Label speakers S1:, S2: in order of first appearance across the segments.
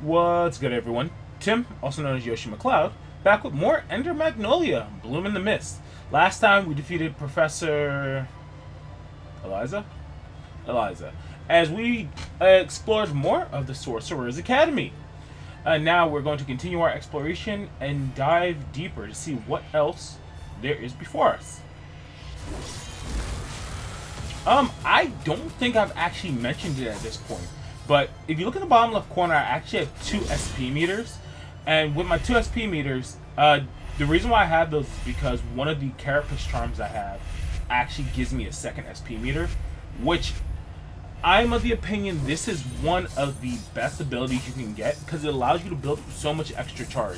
S1: What's good, everyone? Tim, also known as Yoshi McCloud, back with more Ender Magnolia Bloom in the Mist. Last time we defeated Professor Eliza? Eliza. As we explored more of the Sorcerer's Academy. Now we're going to continue our exploration and dive deeper to see what else there is before us. I don't think I've actually mentioned it at this point, but if you look in the bottom left corner, I actually have 2 SP meters, and with my 2 SP meters, the reason why I have those is because one of the carapace charms I have actually gives me a second SP meter, which I'm of the opinion this is one of the best abilities you can get because it allows you to build so much extra charge.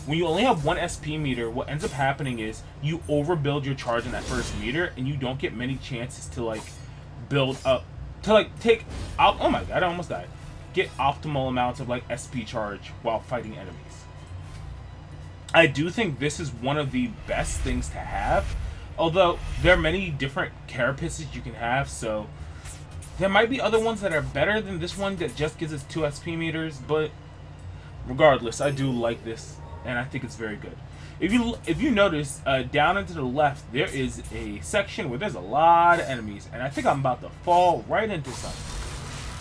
S1: When you only have 1 SP meter, what ends up happening is you overbuild your charge in that first meter, and you don't get many chances to build up to take out. Oh my god, I almost died. Get optimal amounts of SP charge while fighting enemies. I do think this is one of the best things to have, although there are many different carapaces you can have, so there might be other ones that are better than this one that just gives us 2 SP meters, but regardless, I do like this, and I think it's very good. If you notice, down and to the left, there is a section where there's a lot of enemies, and I think I'm about to fall right into some.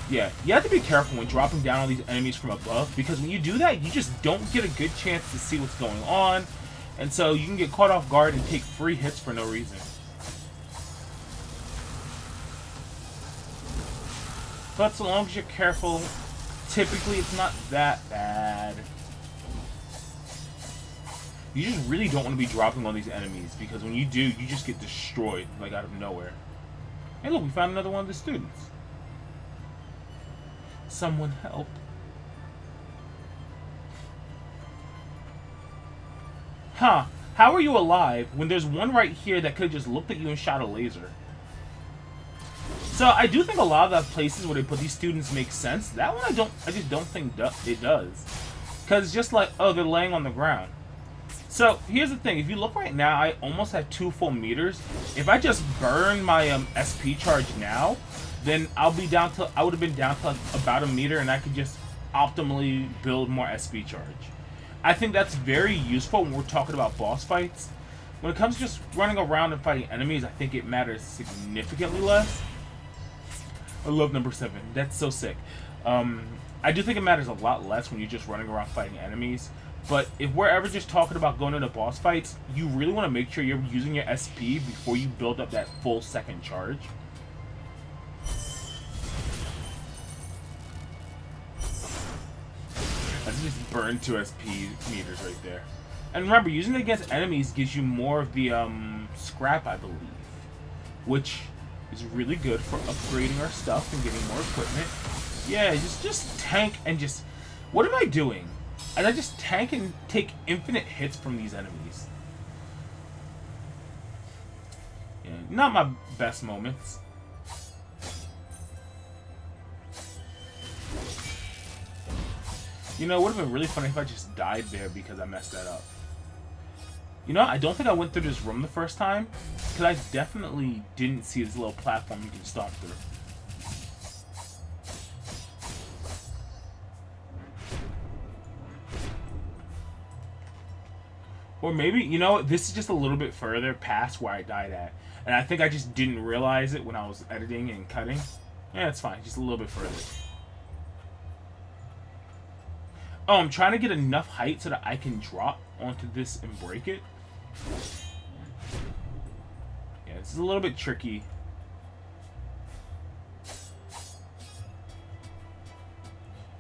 S1: Yeah, you have to be careful when dropping down on these enemies from above, because when you do that, you just don't get a good chance to see what's going on, and so you can get caught off guard and take free hits for no reason. But so long as you're careful, typically it's not that bad. You just really don't want to be dropping on these enemies, because when you do, you just get destroyed, out of nowhere. Hey look, we found another one of the students. Someone help. Huh, how are you alive when there's one right here that could have just looked at you and shot a laser? So I do think a lot of the places where they put these students make sense. That one I just don't think it does. Because it's just oh, they're laying on the ground. So here's the thing, if you look right now, I almost have 2 full meters. If I just burn my SP charge now, then I would have been down to about a meter, and I could just optimally build more SP charge. I think that's very useful when we're talking about boss fights. When it comes to just running around and fighting enemies, I think it matters significantly less. I love number 7, that's so sick. I do think it matters a lot less when you're just running around fighting enemies. But if we're ever just talking about going into boss fights, you really want to make sure you're using your SP before you build up that full second charge. Let's just burn 2 SP meters right there. And remember, using it against enemies gives you more of the scrap, I believe. Which is really good for upgrading our stuff and getting more equipment. Yeah, just tank and just... What am I doing? And I just tank and take infinite hits from these enemies. Yeah, not my best moments. You know, it would have been really funny if I just died there because I messed that up. You know, I don't think I went through this room the first time, because I definitely didn't see this little platform you can stomp through. Or maybe, you know, this is just a little bit further past where I died at. And I think I just didn't realize it when I was editing and cutting. Yeah, it's fine. Just a little bit further. Oh, I'm trying to get enough height so that I can drop onto this and break it. Yeah, this is a little bit tricky.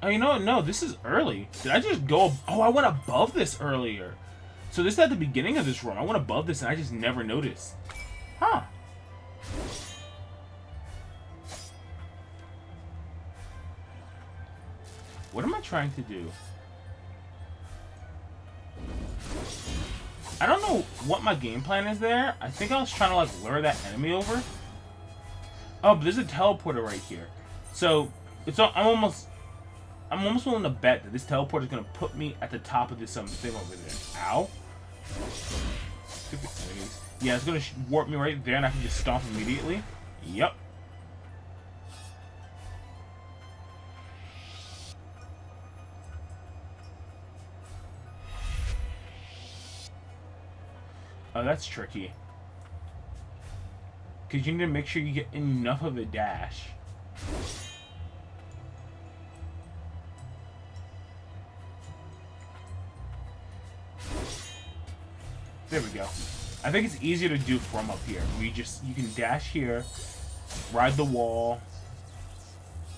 S1: Oh, you know what? No, this is early. Did I just go... Oh, I went above this earlier. So this is at the beginning of this room. I went above this and I just never noticed. Huh. What am I trying to do? I don't know what my game plan is there. I think I was trying to lure that enemy over. Oh, but there's a teleporter right here. So it's I'm almost willing to bet that this teleporter is gonna put me at the top of this thing over there. Ow. Yeah, it's gonna warp me right there, and I can just stomp immediately. Yep. Oh, that's tricky. Because you need to make sure you get enough of a dash. There we go. I think it's easier to do from up here. You can dash here, ride the wall,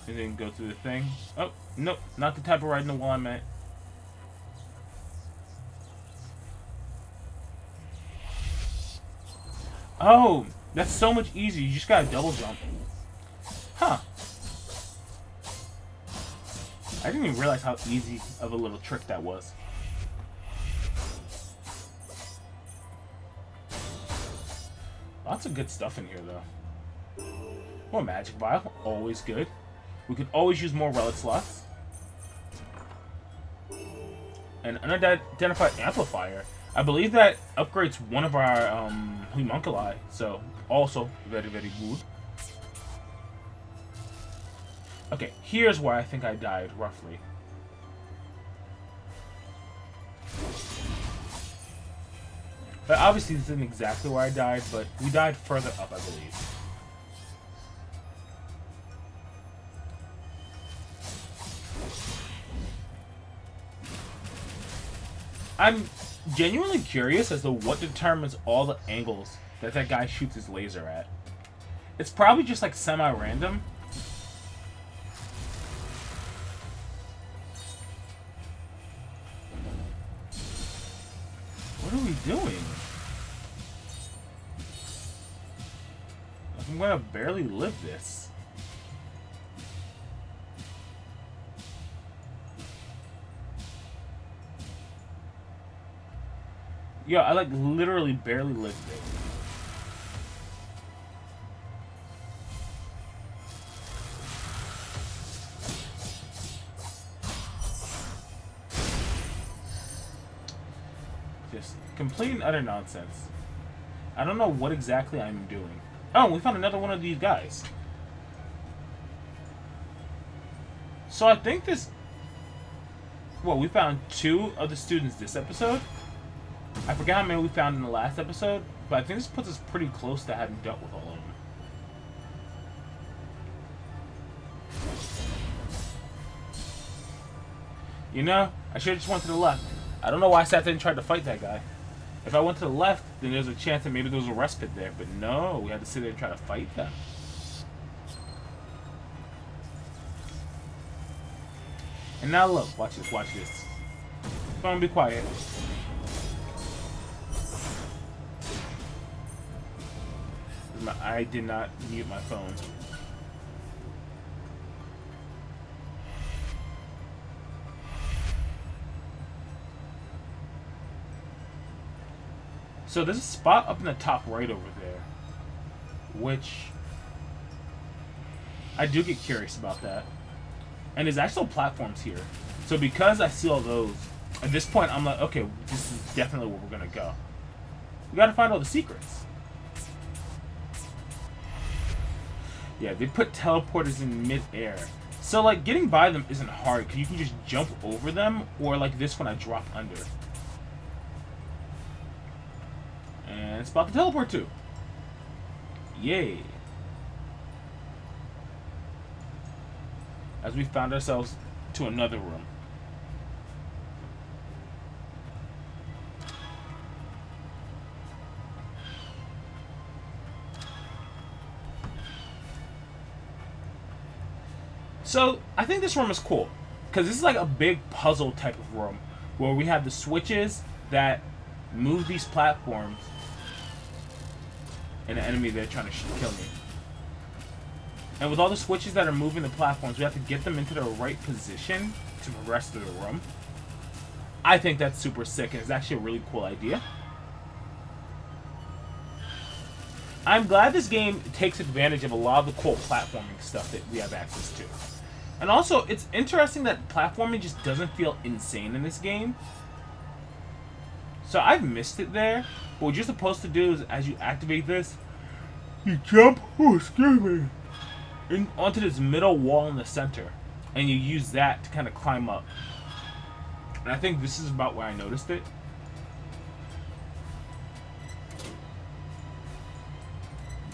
S1: and then go through the thing. Oh, nope, not the type of riding the wall I meant. Oh, that's so much easier. You just gotta double jump. Huh. I didn't even realize how easy of a little trick that was. Lots of good stuff in here, though. More magic vial, always good. We could always use more relic slots. An unidentified amplifier. I believe that upgrades one of our homunculi, so also very, very good. Okay, here's where I think I died, roughly. But obviously this isn't exactly where I died, but we died further up, I believe. I'm genuinely curious as to what determines all the angles that that guy shoots his laser at. It's probably just like semi-random. What are we doing? I'm gonna barely live this. Yo, I like literally barely lived it. Just complete and utter nonsense. I don't know what exactly I'm doing. Oh, we found another one of these guys. So I think this... Well, we found 2 of the students this episode. I forgot how many we found in the last episode, but I think this puts us pretty close to having dealt with all of them. You know, I should have just went to the left. I don't know why I sat there and tried to fight that guy. If I went to the left, then there's a chance that maybe there was a respite there, but no, we had to sit there and try to fight them. And now look, watch this, watch this. Phone, be quiet. I did not mute my phone. So there's a spot up in the top right over there, which I do get curious about that. And there's actual platforms here. So because I see all those, at this point I'm like, okay, this is definitely where we're gonna go. We gotta find all the secrets. Yeah, they put teleporters in mid-air. So, like, getting by them isn't hard, because you can just jump over them, or like this when I drop under. And spot the teleport too. Yay. As we found ourselves to another room. So, I think this room is cool, because this is like a big puzzle type of room, where we have the switches that move these platforms, and an enemy there trying to kill me. And with all the switches that are moving the platforms, we have to get them into the right position to progress through the room. I think that's super sick, and it's actually a really cool idea. I'm glad this game takes advantage of a lot of the cool platforming stuff that we have access to. And also, it's interesting that platforming just doesn't feel insane in this game. So I've missed it there. But what you're supposed to do is, as you activate this, you jump, onto this middle wall in the center. And you use that to kind of climb up. And I think this is about where I noticed it.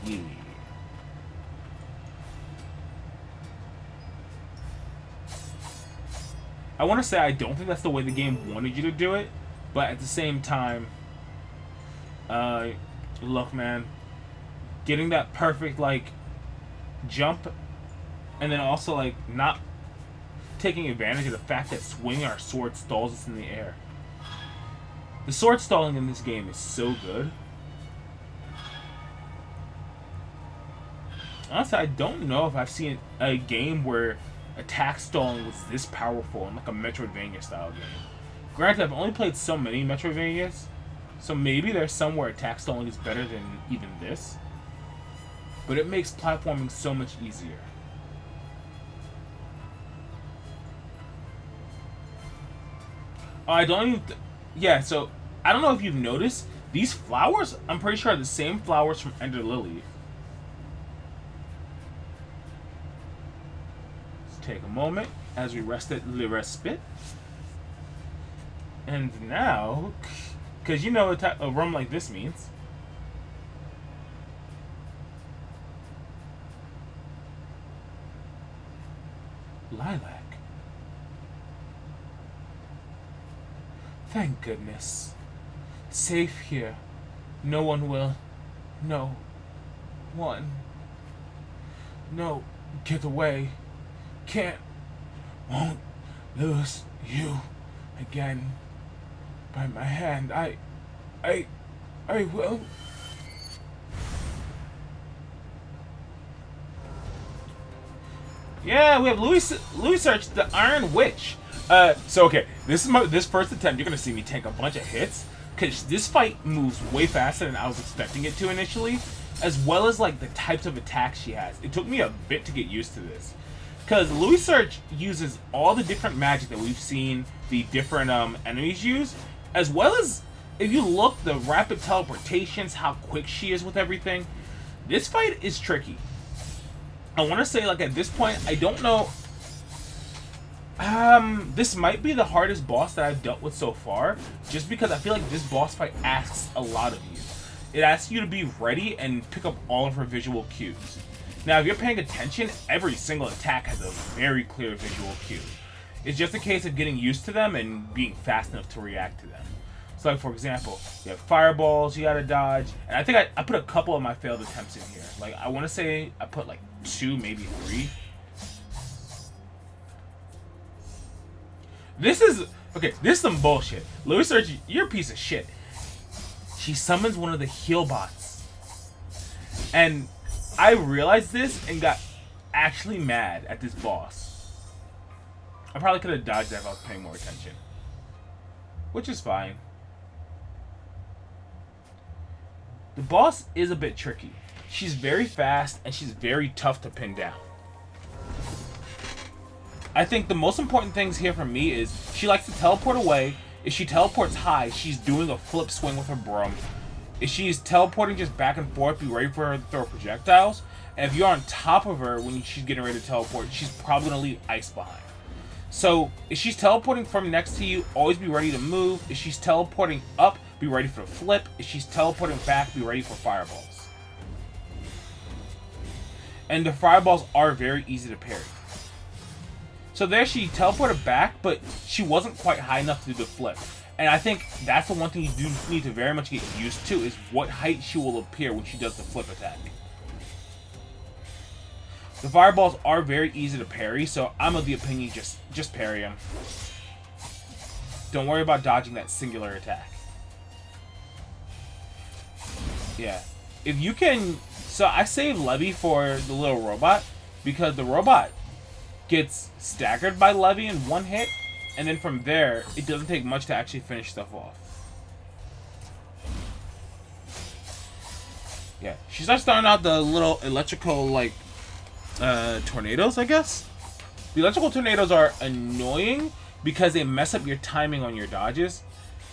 S1: Yeah. I want to say I don't think that's the way the game wanted you to do it, but at the same time, look, man, getting that perfect like jump, and then also like not taking advantage of the fact that swinging our sword stalls us in the air. The sword stalling in this game is so good. Honestly, I don't know if I've seen a game where attack stalling was this powerful in like a Metroidvania style game. Granted, I've only played so many Metroidvanias, so maybe there's some where attack stalling is better than even this. But it makes platforming so much easier. I don't even... yeah, so I don't know if you've noticed, these flowers, I'm pretty sure are the same flowers from Ender Lily. Let's take a moment as we rest at Le Respite. And now, because you know what a room like this means. Lilac. Thank goodness. Safe here. No one will. No one. No. Get away. Can't. Won't lose you again. By my hand. I will. Yeah, we have Louis Search, the Iron Witch. So okay, this is this first attempt. You're gonna see me take a bunch of hits because this fight moves way faster than I was expecting it to initially, as well as like the types of attacks she has. It took me a bit to get used to this, because Louis Search uses all the different magic that we've seen the different enemies use, as well as if you look the rapid teleportations, how quick she is with everything. This fight is tricky. I want to say like at this point, I don't know. This might be the hardest boss that I've dealt with so far, just because I feel like this boss fight asks a lot of you. It asks you to be ready and pick up all of her visual cues. Now, if you're paying attention, every single attack has a very clear visual cue. It's just a case of getting used to them and being fast enough to react to them. So, like, for example, you have fireballs you gotta dodge, and I think I put a couple of my failed attempts in here. Like, I want to say I put like 2, maybe 3. This is... okay, this is some bullshit. Louis Search, you're a piece of shit. She summons one of the heal bots. And I realized this and got actually mad at this boss. I probably could have dodged that if I was paying more attention. Which is fine. The boss is a bit tricky. She's very fast and she's very tough to pin down. I think the most important things here for me is she likes to teleport away. If she teleports high, she's doing a flip swing with her broom. If she's teleporting just back and forth, be ready for her to throw projectiles. And if you're on top of her when she's getting ready to teleport, she's probably going to leave ice behind. So if she's teleporting from next to you, always be ready to move. If she's teleporting up, be ready for a flip. If she's teleporting back, be ready for fireballs. And the fireballs are very easy to parry. So there she teleported back, but she wasn't quite high enough to do the flip. And I think that's the one thing you do need to very much get used to, is what height she will appear when she does the flip attack. The fireballs are very easy to parry, so I'm of the opinion just parry them. Don't worry about dodging that singular attack. Yeah. If you can... so I saved Levy for the little robot, because the robot gets staggered by Levy in one hit, and then from there, it doesn't take much to actually finish stuff off. Yeah, she starts throwing out the little electrical, like, tornadoes, I guess? The electrical tornadoes are annoying because they mess up your timing on your dodges,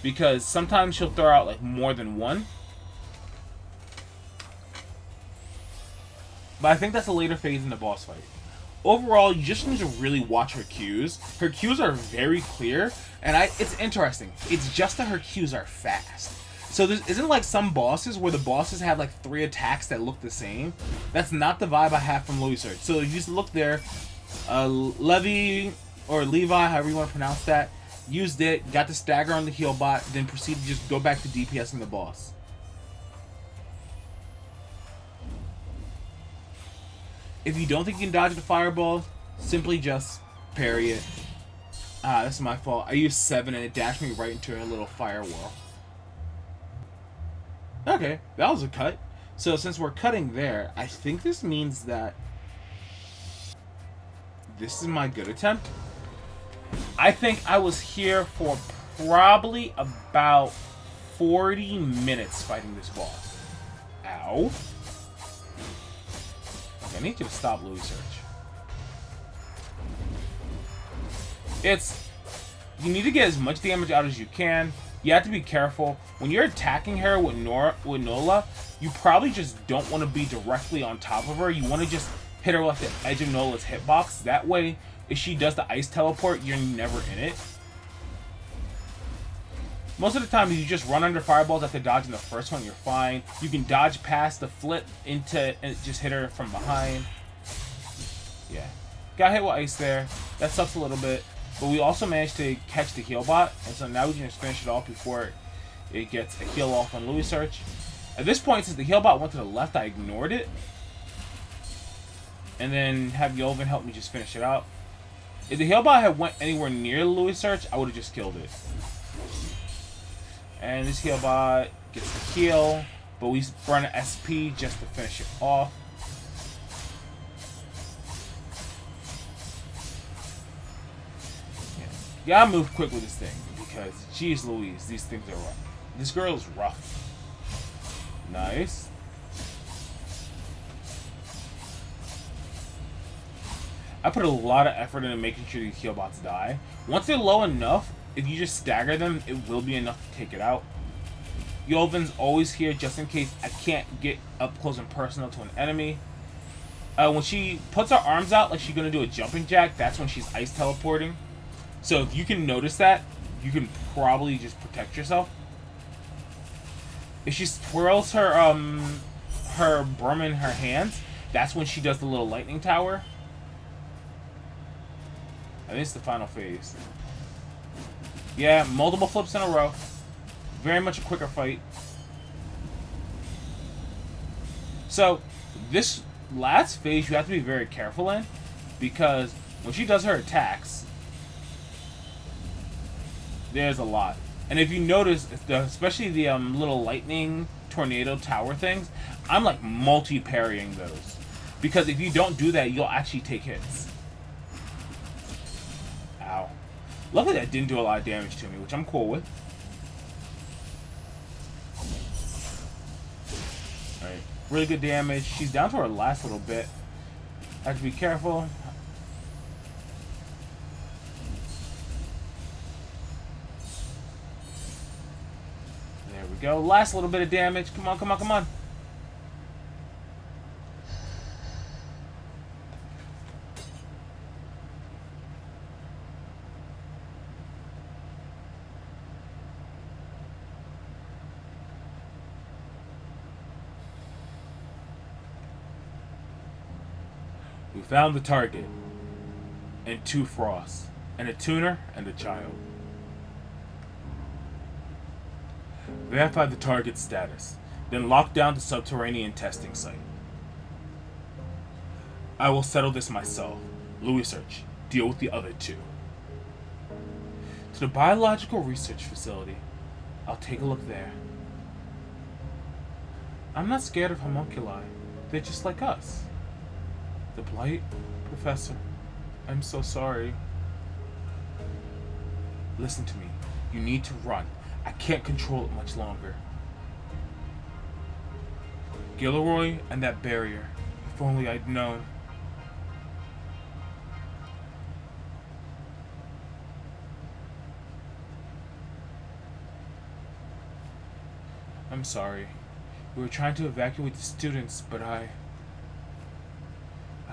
S1: because sometimes she'll throw out, like, more than one. But I think that's a later phase in the boss fight. Overall, you just need to really watch her cues. Her cues are very clear, and it's interesting. It's just that her cues are fast. So there isn't like some bosses where the bosses have like 3 attacks that look the same. That's not the vibe I have from Louis Search. So if you just look there, Levi or Levi, however you want to pronounce that, used it, got the stagger on the heal bot, then proceeded to just go back to DPSing the boss. If you don't think you can dodge the fireball, simply just parry it. Ah, that's my fault. I used 7 and it dashed me right into a little firewall. Okay, that was a cut. So since we're cutting there, I think this means that this is my good attempt. I think I was here for probably about 40 minutes fighting this boss. Ow. Okay, I need you to stop Louis Search. You need to get as much damage out as you can. You have to be careful. When you're attacking her with Nola, you probably just don't want to be directly on top of her. You want to just hit her with the edge of Nola's hitbox. That way, if she does the ice teleport, you're never in it. Most of the time, if you just run under fireballs after dodging the first one, you're fine. You can dodge past the flip and just hit her from behind. Yeah. Got hit with ice there. That sucks a little bit. But we also managed to catch the heal bot, and so now we can just finish it off before it gets a heal off on Louis Search. At this point, since the heal bot went to the left, I ignored it. And then have Yolvin help me just finish it out. If the heal bot had went anywhere near Louis Search, I would have just killed it. And this heal bot gets the heal, but we run an SP just to finish it off. You gotta move quick with this thing, because, geez Louise, these things are rough. This girl is rough. Nice. I put a lot of effort into making sure these heal bots die. Once they're low enough, if you just stagger them, it will be enough to take it out. Yolvin's always here just in case I can't get up close and personal to an enemy. When she puts her arms out like she's gonna do a jumping jack, that's when she's ice teleporting. So if you can notice that, you can probably just protect yourself. If she swirls her broom in her hands, that's when she does the little lightning tower. I think it's the final phase. Yeah, multiple flips in a row. Very much a quicker fight. So this last phase you have to be very careful in, because when she does her attacks, there's a lot. And if you notice, especially the little lightning tornado tower things, I'm like multi-parrying those. Because if you don't do that, you'll actually take hits. Ow. Luckily that didn't do a lot of damage to me, which I'm cool with. Alright, really good damage. She's down to her last little bit. I have to be careful. Go. Last little bit of damage. Come on, come on, come on. We found the target. And 2 frosts. And a tuner and a child. Verify the target's status, then lock down the subterranean testing site. I will settle this myself. Louis Search, deal with the other 2. To the biological research facility. I'll take a look there. I'm not scared of homunculi. They're just like us. The Blight? Professor, I'm so sorry. Listen to me. You need to run. I can't control it much longer. Gilroy and that barrier. If only I'd known. I'm sorry. We were trying to evacuate the students, but I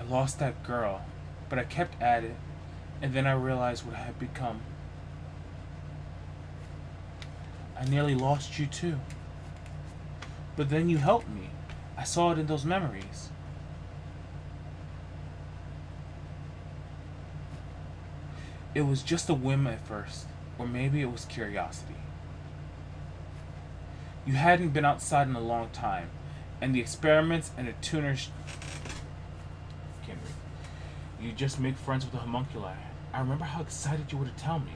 S1: lost that girl. But I kept at it, and then I realized what I had become. I nearly lost you too. But then you helped me. I saw it in those memories. It was just a whim at first, or maybe it was curiosity. You hadn't been outside in a long time, and the experiments and the tuners. Can't read. You just made friends with the homunculi. I remember how excited you were to tell me.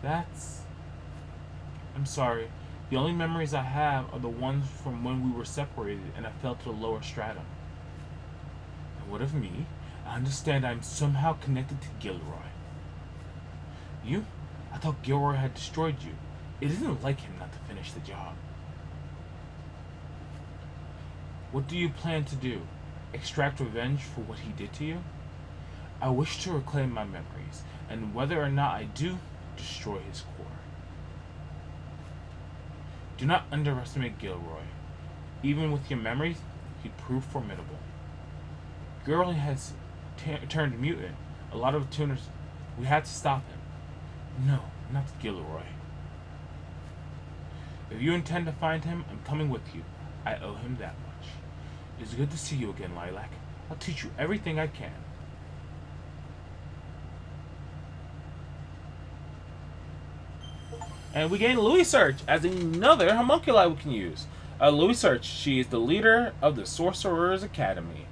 S1: I'm sorry. The only memories I have are the ones from when we were separated and I fell to the lower stratum. And what of me? I understand I'm somehow connected to Gilroy. You? I thought Gilroy had destroyed you. It isn't like him not to finish the job. What do you plan to do? Extract revenge for what he did to you? I wish to reclaim my memories, and whether or not I do, destroy his core. Do not underestimate Gilroy. Even with your memories, he proved formidable. Gilroy has turned mutant. A lot of tuners. We had to stop him. No, not Gilroy. If you intend to find him, I'm coming with you. I owe him that much. It's good to see you again, Lilac. I'll teach you everything I can. And we gain Louis Search as another homunculi we can use. Louis Search, she is the leader of the Sorcerer's Academy.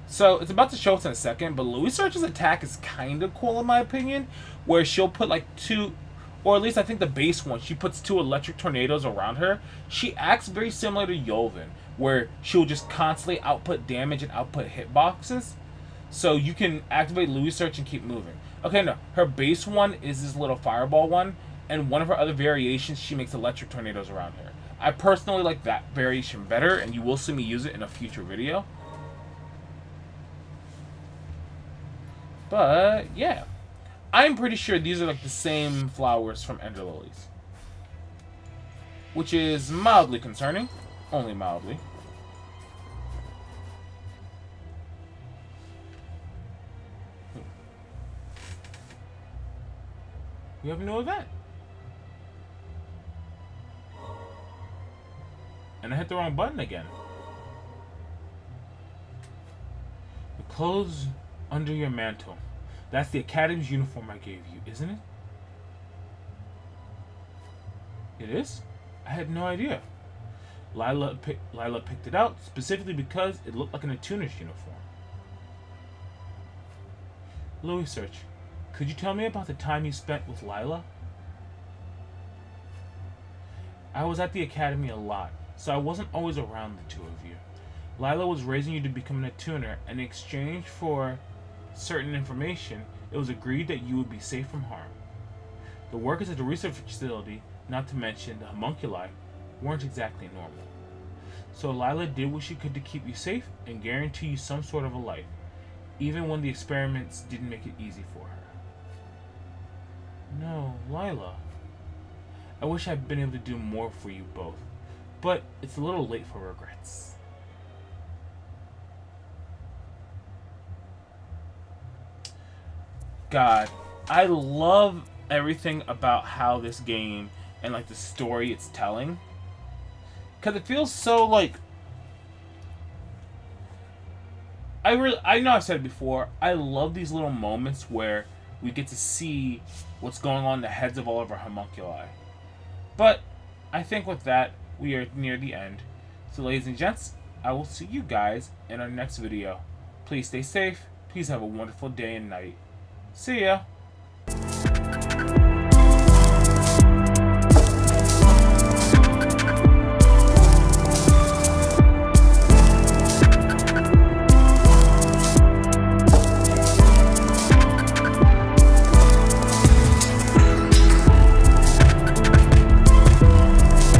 S1: So it's about to show us in a second, but Louis Search's attack is kind of cool in my opinion, where she'll put like two, or at least I think the base one, she puts 2 electric tornadoes around her. She acts very similar to Yolvin, where she'll just constantly output damage and output hitboxes. So you can activate Louis Search and keep moving. Okay, no, her base one is this little fireball one, and one of her other variations, she makes electric tornadoes around her. I personally like that variation better, and you will see me use it in a future video. But, yeah. I'm pretty sure these are like the same flowers from Ender Lilies. Which is mildly concerning. Only mildly. We have a new event. And I hit the wrong button again. The clothes under your mantle. That's the Academy's uniform I gave you, isn't it? It is? I had no idea. Lila picked it out specifically because it looked like an attuner's uniform. Louis Search, could you tell me about the time you spent with Lila? I was at the Academy a lot, so I wasn't always around the two of you. Lila was raising you to become an attuner, and in exchange for certain information, it was agreed that you would be safe from harm. The workers at the research facility, not to mention the homunculi, weren't exactly normal. So Lila did what she could to keep you safe and guarantee you some sort of a life, even when the experiments didn't make it easy for her. No, Lila. I wish I'd been able to do more for you both, but it's a little late for regrets. God, I love everything about how this game and like the story it's telling, because it feels so like I know I've said it before, I love these little moments where we get to see what's going on in the heads of all of our homunculi. But I think with that, we are near the end. So ladies and gents, I will see you guys in our next video. Please stay safe. Please have a wonderful day and night. See ya.